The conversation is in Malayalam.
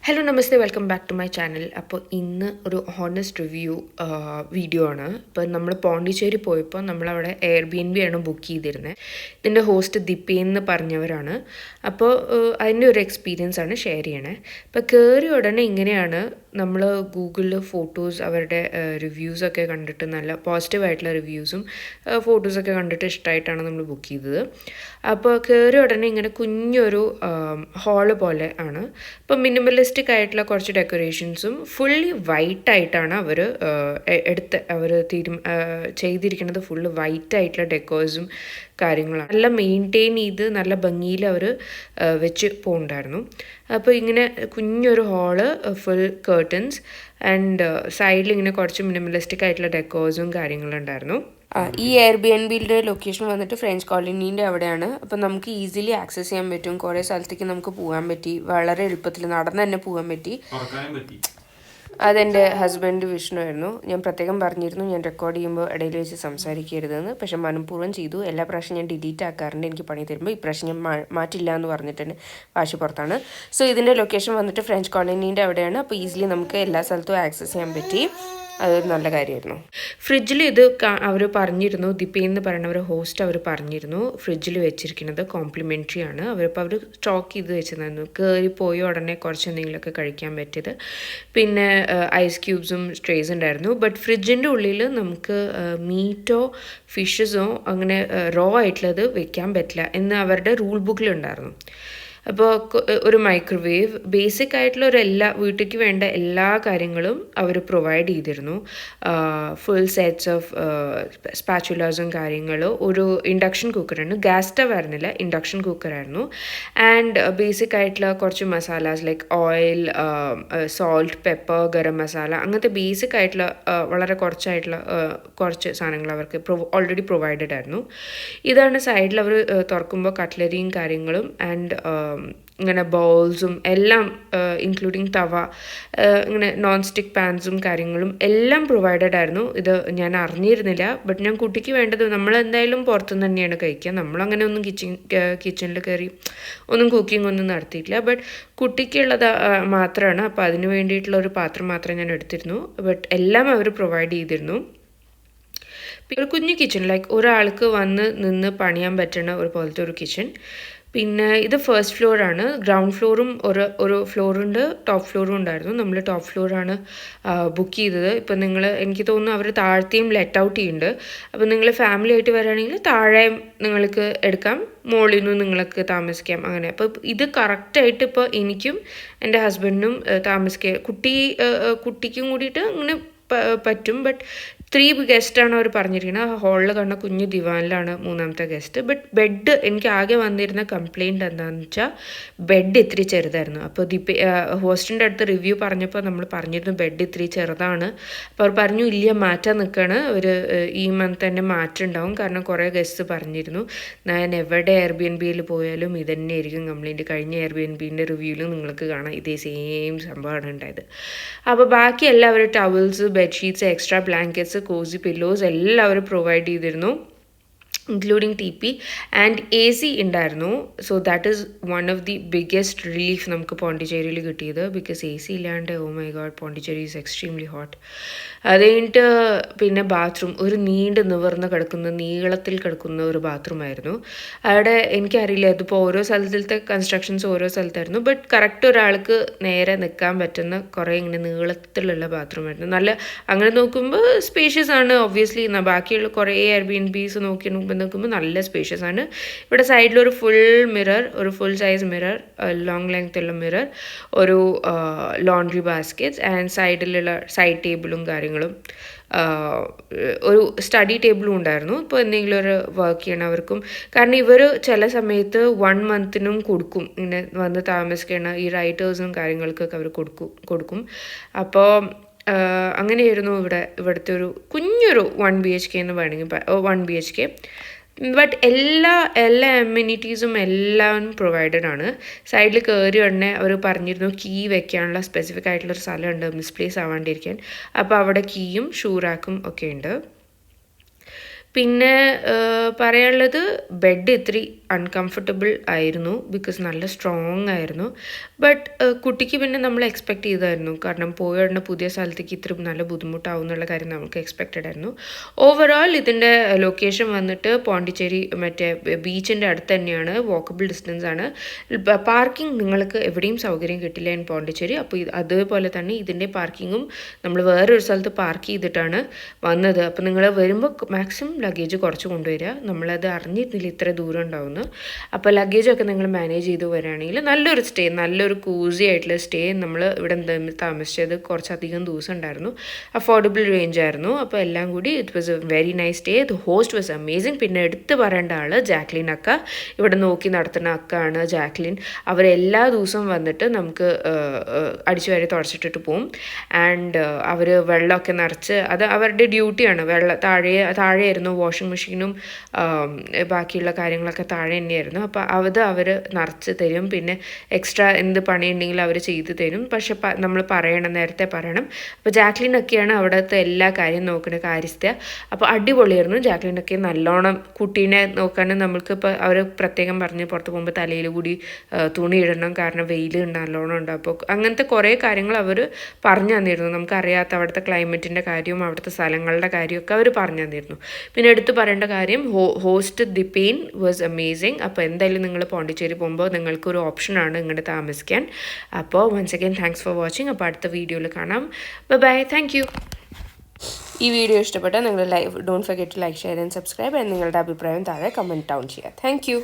Hello namaste welcome back to my channel. അപ്പോൾ ഇന്ന് ഒരു ഹോണസ്റ്റ് റിവ്യൂ വീഡിയോ ആണ്. ഇപ്പോൾ നമ്മൾ പോണ്ടിച്ചേരി പോയപ്പോൾ നമ്മളവിടെ എയർബിഎൻബി ആണ് ബുക്ക് ചെയ്തിരുന്നത്. ഇതിൻ്റെ ഹോസ്റ്റ് ദിപ്പേൻ എന്ന് പറഞ്ഞവരാണ്. അപ്പോൾ അതിൻ്റെ ഒരു എക്സ്പീരിയൻസ് ആണ് ഷെയർ ചെയ്യണേ. ഇപ്പോൾ കയറിയ ഉടനെ ഇങ്ങനെയാണ് നമ്മൾ ഗൂഗിളിൽ ഫോട്ടോസ് അവരുടെ റിവ്യൂസൊക്കെ കണ്ടിട്ട് നല്ല പോസിറ്റീവായിട്ടുള്ള റിവ്യൂസും ഫോട്ടോസൊക്കെ കണ്ടിട്ട് ഇഷ്ടമായിട്ടാണ് നമ്മൾ ബുക്ക് ചെയ്തത്. അപ്പോൾ കയറിയ ഉടനെ ഇങ്ങനെ കുഞ്ഞൊരു ഹാള് പോലെ ആണ്. അപ്പോൾ മിനിമലിസ്റ്റിക് ആയിട്ടുള്ള കുറച്ച് ഡെക്കറേഷൻസും ഫുള്ളി വൈറ്റ് ആയിട്ടാണ് അവർ ചെയ്തിരിക്കുന്നത്. ഫുള്ള് വൈറ്റ് ആയിട്ടുള്ള ഡെക്കേഴ്സും കാര്യങ്ങളാണ്. നല്ല മെയിൻറ്റെയിൻ ചെയ്ത് നല്ല ഭംഗിയിൽ അവർ വെച്ച് പോകുന്നുണ്ടായിരുന്നു. അപ്പോൾ ഇങ്ങനെ കുഞ്ഞൊരു ഹാള്, ഫുൾ കേർട്ടൻസ് ആൻഡ് സൈഡിൽ ഇങ്ങനെ കുറച്ച് മിനിമലിസ്റ്റിക് ആയിട്ടുള്ള ഡെക്കേഴ്സും കാര്യങ്ങളും ഉണ്ടായിരുന്നു. ഈ എയർബിഎൻബിയുടെ ലൊക്കേഷൻ വന്നിട്ട് ഫ്രഞ്ച് കോളനീൻ്റെ അവിടെയാണ്. അപ്പം നമുക്ക് ഈസിലി ആക്സസ് ചെയ്യാൻ പറ്റും. കുറേ സ്ഥലത്തേക്ക് നമുക്ക് പോകാൻ പറ്റി. വളരെ എളുപ്പത്തിൽ നടന്ന് തന്നെ പോകാൻ പറ്റി. അതെൻ്റെ ഹസ്ബൻഡ് വിഷ്ണു ആയിരുന്നു. ഞാൻ പ്രത്യേകം പറഞ്ഞിരുന്നു ഞാൻ റെക്കോർഡ് ചെയ്യുമ്പോൾ ഇടയിൽ വെച്ച് സംസാരിക്കരുതെന്ന്. പക്ഷെ മനഃപൂർവ്വം ചെയ്തു. എല്ലാ പ്രാവശ്യം ഞാൻ ഡിലീറ്റ് ആക്കാറുണ്ട് എനിക്ക് പണി തരുമ്പോൾ. ഇപ്രാവശ്യം ഞാൻ മാറ്റില്ല എന്ന് പറഞ്ഞിട്ട് വാശി പുറത്താണ്. സോ ഇതിൻ്റെ ലൊക്കേഷൻ വന്നിട്ട് ഫ്രഞ്ച് കോളനീൻ്റെ അവിടെയാണ്. അപ്പോൾ ഈസിലി നമുക്ക് എല്ലാ സ്ഥലത്തും ആക്സസ് ചെയ്യാൻ പറ്റി. അതൊരു നല്ല കാര്യമായിരുന്നു. ഫ്രിഡ്ജിൽ ഇത് അവർ പറഞ്ഞിരുന്നു, ദിപ്പേൻ എന്ന് പറയുന്ന ഒരു ഹോസ്റ്റ് അവർ പറഞ്ഞിരുന്നു ഫ്രിഡ്ജിൽ വെച്ചിരിക്കുന്നത് കോംപ്ലിമെൻ്ററി ആണ്. അവർ സ്റ്റോക്ക് ചെയ്ത് വെച്ചിരുന്നു. കയറി പോയ ഉടനെ കുറച്ച് എന്തെങ്കിലുമൊക്കെ കഴിക്കാൻ പറ്റിയത്. പിന്നെ ഐസ് ക്യൂബ്സും ട്രേസ് ഉണ്ടായിരുന്നു. ബട്ട് ഫ്രിഡ്ജിൻ്റെ ഉള്ളിൽ നമുക്ക് മീറ്റോ ഫിഷസോ അങ്ങനെ റോ ആയിട്ടുള്ളത് വെക്കാൻ പറ്റില്ല എന്ന് അവരുടെ റൂൾ ബുക്കിലുണ്ടായിരുന്നു. അപ്പോൾ ഒരു മൈക്രോവേവ്, ബേസിക് ആയിട്ടുള്ള വീട്ടിലേക്ക് വേണ്ട എല്ലാ കാര്യങ്ങളും അവർ പ്രൊവൈഡ് ചെയ്തിരുന്നു. ഫുൾ സെറ്റ്സ് ഓഫ് സ്പാച്ചുലാസും കാര്യങ്ങളും. ഒരു ഇൻഡക്ഷൻ കുക്കറായിരുന്നു. ഗ്യാസ് സ്റ്റവ് ആയിരുന്നില്ല, ഇൻഡക്ഷൻ കുക്കറായിരുന്നു. ആൻഡ് ബേസിക് ആയിട്ടുള്ള കുറച്ച് masalas like oil, salt, pepper, garam masala, അങ്ങനത്തെ ബേസിക് ആയിട്ടുള്ള വളരെ കുറച്ച് സാധനങ്ങൾ അവർക്ക് ഓൾറെഡി പ്രൊവൈഡഡ് ആയിരുന്നു. ഇതാണ് സൈഡിൽ അവർ തുറക്കുമ്പോൾ കട്ട്ലറിയും കാര്യങ്ങളും ആൻഡ് ഇങ്ങനെ ബൗൾസും എല്ലാം ഇൻക്ലൂഡിങ് തവ, ഇങ്ങനെ നോൺ സ്റ്റിക്ക് പാൻസും കാര്യങ്ങളും എല്ലാം പ്രൊവൈഡഡ് ആയിരുന്നു. ഇത് ഞാൻ അറിഞ്ഞിരുന്നില്ല. ബട്ട് ഞാൻ കുട്ടിക്ക് വേണ്ടത്, നമ്മളെന്തായാലും പുറത്തുനിന്ന് തന്നെയാണ് കഴിക്കുക. നമ്മളങ്ങനെ ഒന്നും കിച്ചണിൽ കയറി ഒന്നും കുക്കിംഗ് ഒന്നും നടത്തിയിട്ടില്ല. ബട്ട് കുട്ടിക്കുള്ളത് മാത്രമാണ്. അപ്പോൾ അതിന് വേണ്ടിയിട്ടുള്ള ഒരു പാത്രം മാത്രമേ ഞാൻ എടുത്തിരുന്നു. ബട്ട് എല്ലാം അവർ പ്രൊവൈഡ് ചെയ്തിരുന്നു. ഒരു കുഞ്ഞു കിച്ചൺ, ലൈക്ക് ഒരാൾക്ക് വന്ന് നിന്ന് പണിയാൻ പറ്റുന്ന ഒരു പോലത്തെ ഒരു കിച്ചൺ. പിന്നെ ഇത് ഫസ്റ്റ് ഫ്ലോറാണ്. ഗ്രൗണ്ട് ഫ്ലോറും ഒരു ഫ്ലോറുണ്ട്, ടോപ്പ് ഫ്ലോറും ഉണ്ടായിരുന്നു. നമ്മൾ ടോപ്പ് ഫ്ലോറാണ് ബുക്ക് ചെയ്തത്. ഇപ്പം എനിക്ക് തോന്നുന്നു അവർ താഴത്തെയും ലെറ്റ് ഔട്ട് ചെയ്യുന്നുണ്ട്. അപ്പം നിങ്ങൾ ഫാമിലി ആയിട്ട് വരികയാണെങ്കിൽ താഴെയും നിങ്ങൾക്ക് എടുക്കാം, മുകളിൽ നിന്നും നിങ്ങൾക്ക് താമസിക്കാം, അങ്ങനെ. അപ്പോൾ ഇത് കറക്റ്റായിട്ട് ഇപ്പോൾ എനിക്കും എൻ്റെ ഹസ്ബൻഡിനും കുട്ടിക്കും കൂടിയിട്ട് അങ്ങനെ പറ്റും. ബട്ട് 3 ഗസ്റ്റാണ് അവർ പറഞ്ഞിരിക്കുന്നത്. ഹാളിൽ കണ്ട കുഞ്ഞു ദിവാനിലാണ് 3ാമത്തെ ഗസ്റ്റ്. ബട്ട് ബെഡ്, എനിക്ക് ആകെ വന്നിരുന്ന കംപ്ലയിൻറ്റ് എന്താണെന്ന് വെച്ചാൽ ബെഡ് ഇത്തിരി ചെറുതായിരുന്നു. അപ്പോൾ ഹോസ്റ്റിൻ്റെ അടുത്ത് റിവ്യൂ പറഞ്ഞപ്പോൾ നമ്മൾ പറഞ്ഞിരുന്നു ബെഡ് ഇത്തിരി ചെറുതാണ്. അപ്പോൾ അവർ പറഞ്ഞു ഇല്ല, മാറ്റാൻ നിൽക്കുകയാണ് അവർ, ഈ മന്ത് തന്നെ മാറ്റുണ്ടാവും. കാരണം കുറേ ഗസ്റ്റ് പറഞ്ഞിരുന്നു. ഞാൻ എവിടെ എയർബിഎൻബിയിൽ പോയാലും ഇതന്നെ ആയിരിക്കും കംപ്ലയിൻറ്റ്. കഴിഞ്ഞ എയർബിഎൻബിൻ്റെ റിവ്യൂവിലും നിങ്ങൾക്ക് കാണാം ഇതേ സെയിം സംഭവമാണ് ഉണ്ടായത്. അപ്പോൾ ബാക്കി എല്ലാവരും towels, bedsheets, extra blankets, cozy pillows എല്ലാവരും പ്രൊവൈഡ് ചെയ്തിരുന്നു, ഇൻക്ലൂഡിങ് TP ആൻഡ് AC ഉണ്ടായിരുന്നു. So that is one of the biggest relief നമുക്ക് പോണ്ടിച്ചേരിയിൽ കിട്ടിയത്. ബിക്കോസ് AC ഇല്ലാണ്ട് oh my God, Pondicherry is extremely hot. അത് കഴിഞ്ഞിട്ട് പിന്നെ ബാത്റൂം, ഒരു നീളത്തിൽ കിടക്കുന്ന ഒരു ബാത്റൂമായിരുന്നു. അവിടെ എനിക്കറിയില്ല, ഇതിപ്പോൾ ഓരോ സ്ഥലത്തിലത്തെ കൺസ്ട്രക്ഷൻസ് ഓരോ സ്ഥലത്തായിരുന്നു. ബട്ട് കറക്റ്റ് ഒരാൾക്ക് നേരെ നിൽക്കാൻ പറ്റുന്ന കുറേ ഇങ്ങനെ നീളത്തിലുള്ള ബാത്റൂമായിരുന്നു. നല്ല, അങ്ങനെ നോക്കുമ്പോൾ സ്പേഷ്യസ് ആണ് ഒബ്വിയസ്ലി. ബാക്കിയുള്ള കുറേ Airbnbs നോക്കുമ്പോൾ നല്ല സ്പേഷ്യസ് ആണ്. ഇവിടെ സൈഡിലൊരു ഒരു full size mirror, long length ഉള്ള മിറർ, ഒരു ലോണ്ട്രി ബാസ്ക്കറ്റ്സ് ആൻഡ് സൈഡ് ടേബിളും കാര്യങ്ങളും, ഒരു സ്റ്റഡി ടേബിളും ഉണ്ടായിരുന്നു. ഇപ്പോൾ എന്തെങ്കിലും ഒരു വർക്ക് ചെയ്യണവർക്കും. കാരണം ഇവർ ചില സമയത്ത് 1 മന്തിനും കൊടുക്കും, ഇങ്ങനെ വന്ന് താമസിക്കണ ഈ റൈറ്റേഴ്സും കാര്യങ്ങൾക്കൊക്കെ അവർ കൊടുക്കും. അപ്പോൾ അങ്ങനെയായിരുന്നു ഇവിടുത്തെ ഒരു കുഞ്ഞൊരു 1 BHK എന്ന് വേണമെങ്കിൽ 1 BHK. ബട്ട് എല്ലാ അമ്യൂണിറ്റീസും എല്ലാം പ്രൊവൈഡഡ് ആണ്. സൈഡിൽ കയറി ഉടനെ അവർ പറഞ്ഞിരുന്നു കീ വെക്കാനുള്ള സ്പെസിഫിക് ആയിട്ടുള്ളൊരു സ്ഥലമുണ്ട് മിസ്പ്ലേസ് ആവാണ്ടിരിക്കാൻ. അപ്പോൾ അവിടെ കീയും ഷൂ റാക്കും ഒക്കെ ഉണ്ട്. പിന്നെ പറയാനുള്ളത് ബെഡ് ഇത്തിരി അൺകംഫർട്ടബിൾ ആയിരുന്നു ബിക്കോസ് നല്ല സ്ട്രോങ് ആയിരുന്നു. ബട്ട് കുട്ടിക്ക് പിന്നെ നമ്മൾ എക്സ്പെക്റ്റ് ചെയ്തായിരുന്നു, കാരണം പോയ ഉടനെ പുതിയ സ്ഥലത്തേക്ക് ഇത്ര നല്ല ബുദ്ധിമുട്ടാവും എന്നുള്ള കാര്യം നമുക്ക് എക്സ്പെക്റ്റഡ് ആയിരുന്നു. ഓവറോൾ ഇതിൻ്റെ ലൊക്കേഷൻ വന്നിട്ട് പോണ്ടിച്ചേരി മറ്റേ ബീച്ചിൻ്റെ അടുത്ത് തന്നെയാണ്, വാക്കബിൾ ഡിസ്റ്റൻസ് ആണ്. പാർക്കിംഗ് നിങ്ങൾക്ക് എവിടെയും സൗകര്യം കിട്ടില്ല ഇൻ പോണ്ടിച്ചേരി. അപ്പോൾ അതുപോലെ തന്നെ ഇതിൻ്റെ പാർക്കിങ്ങും നമ്മൾ വേറൊരു സ്ഥലത്ത് പാർക്ക് ചെയ്തിട്ടാണ് വന്നത്. അപ്പോൾ നിങ്ങൾ വരുമ്പോൾ മാക്സിമം ലഗേജ് കുറച്ച് കൊണ്ടുവരിക. നമ്മളത് അറിഞ്ഞിരുന്നില്ല ഇത്ര ദൂരം ഉണ്ടാവുന്നു. അപ്പോൾ ലഗേജൊക്കെ നിങ്ങൾ മാനേജ് ചെയ്ത് വരികയാണെങ്കിൽ നല്ലൊരു സ്റ്റേ, നല്ലൊരു കൂസി ആയിട്ടുള്ള സ്റ്റേ. നമ്മൾ ഇവിടെ താമസിച്ചത് കുറച്ചധികം ദിവസം ഉണ്ടായിരുന്നു, അഫോർഡബിൾ റേഞ്ച് ആയിരുന്നു. അപ്പോൾ എല്ലാം കൂടി it was A very nice stay. The host was amazing. പിന്നെ എടുത്ത് പറയേണ്ട ആൾ ജാക്ലിൻ അക്ക, ഇവിടെ നോക്കി നടത്തുന്ന അക്കാണ് ജാക്ലിൻ. അവരെല്ലാ ദിവസവും വന്നിട്ട് നമുക്ക് അടിച്ചു വാരി തുടച്ചിട്ടിട്ട് പോവും. ആൻഡ് അവർ വെള്ളമൊക്കെ നിറച്ച്, അത് അവരുടെ ഡ്യൂട്ടിയാണ്. താഴെയായിരുന്നു വാഷിംഗ് മെഷീനും ബാക്കിയുള്ള കാര്യങ്ങളൊക്കെ താഴെ തന്നെയായിരുന്നു. അപ്പോൾ അവർ നിറച്ച് തരും. പിന്നെ എക്സ്ട്രാ എന്ത് പണിയുണ്ടെങ്കിലും അവർ ചെയ്തു തരും. പക്ഷെ നമ്മൾ നേരത്തെ പറയണം. അപ്പോൾ ജാക്ലിനൊക്കെയാണ് അവിടുത്തെ എല്ലാ കാര്യം നോക്കുന്ന കാര്യസ്ഥ. അപ്പോൾ അടിപൊളിയായിരുന്നു. ജാക്ലിനൊക്കെ നല്ലോണം കുട്ടീനെ നോക്കാനും നമ്മൾക്കിപ്പോൾ അവർ പ്രത്യേകം പറഞ്ഞ് പുറത്ത് പോകുമ്പോൾ തലയിൽ കൂടി തുണി ഇടണം, കാരണം വെയിൽ നല്ലോണം ഉണ്ട്. അപ്പോൾ അങ്ങനത്തെ കുറേ കാര്യങ്ങൾ അവർ പറഞ്ഞു തന്നിരുന്നു. നമുക്കറിയാത്ത അവിടുത്തെ ക്ലൈമറ്റിൻ്റെ കാര്യവും അവിടുത്തെ സ്ഥലങ്ങളുടെ കാര്യമൊക്കെ അവർ പറഞ്ഞു തന്നിരുന്നു. പിന്നെ എടുത്ത് പറയേണ്ട കാര്യം ഹോസ്റ്റ് ദിപേൻ വാസ് അമേസിങ്. അപ്പോൾ എന്തായാലും നിങ്ങൾ പോണ്ടിച്ചേരി പോകുമ്പോൾ നിങ്ങൾക്കൊരു ഓപ്ഷനാണ് ഇങ്ങോട്ട് താമസിക്കാൻ. അപ്പോൾ once again thanks for watching. അപ്പോൾ അടുത്ത വീഡിയോയിൽ കാണാം. Bye, thank you. ഈ വീഡിയോ ഇഷ്ടപ്പെട്ടാൽ നിങ്ങൾ don't forget to like, share and subscribe. നിങ്ങളുടെ അഭിപ്രായം താഴെ കമൻറ്റ് ഡൗൺ ചെയ്യുക. Thank U.